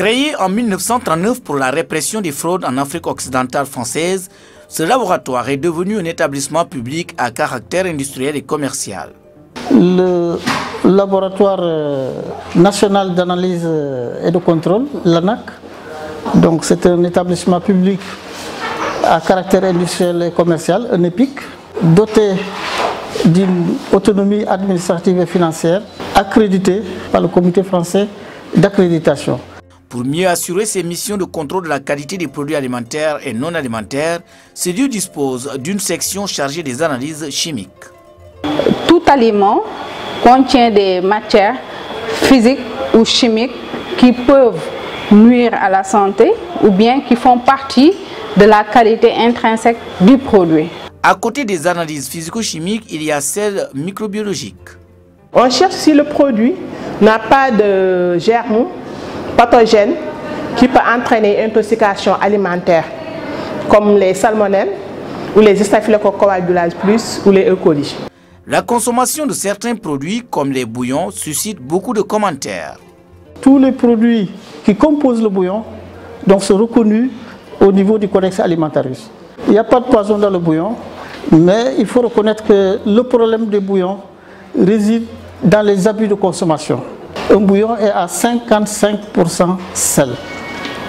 Créé en 1939 pour la répression des fraudes en Afrique occidentale française, ce laboratoire est devenu un établissement public à caractère industriel et commercial. Le laboratoire national d'analyse et de contrôle, l'ANAC, donc c'est un établissement public à caractère industriel et commercial, un EPIC, doté d'une autonomie administrative et financière, accrédité par le comité français d'accréditation. Pour mieux assurer ses missions de contrôle de la qualité des produits alimentaires et non alimentaires, ce lieu dispose d'une section chargée des analyses chimiques. Tout aliment contient des matières physiques ou chimiques qui peuvent nuire à la santé ou bien qui font partie de la qualité intrinsèque du produit. À côté des analyses physico-chimiques, il y a celles microbiologiques. On cherche si le produit n'a pas de germes pathogènes qui peuvent entraîner une intoxication alimentaire, comme les salmonelles ou les staphylococcus coagulase plus ou les E. coli. La consommation de certains produits, comme les bouillons, suscite beaucoup de commentaires. Tous les produits qui composent le bouillon donc, sont reconnus au niveau du Codex Alimentarius. Il n'y a pas de poison dans le bouillon, mais il faut reconnaître que le problème des bouillons réside dans les abus de consommation. Un bouillon est à 55% sel.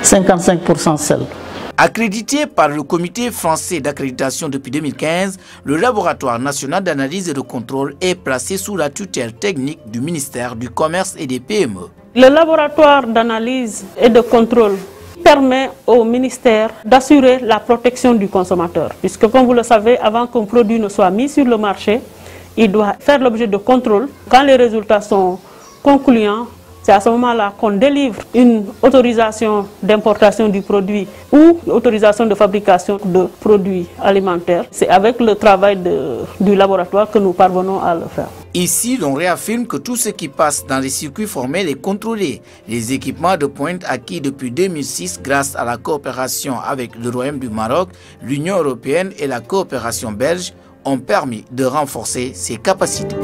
55% sel. Accrédité par le comité français d'accréditation depuis 2015, le laboratoire national d'analyse et de contrôle est placé sous la tutelle technique du ministère du Commerce et des PME. Le laboratoire d'analyse et de contrôle permet au ministère d'assurer la protection du consommateur. Puisque comme vous le savez, avant qu'un produit ne soit mis sur le marché, il doit faire l'objet de contrôle. Quand les résultats sont concluants, c'est à ce moment-là qu'on délivre une autorisation d'importation du produit ou autorisation de fabrication de produits alimentaires. C'est avec le travail du laboratoire que nous parvenons à le faire. Ici, l'on réaffirme que tout ce qui passe dans les circuits formels est contrôlé. Les équipements de pointe acquis depuis 2006 grâce à la coopération avec le Royaume du Maroc, l'Union européenne et la coopération belge ont permis de renforcer ses capacités.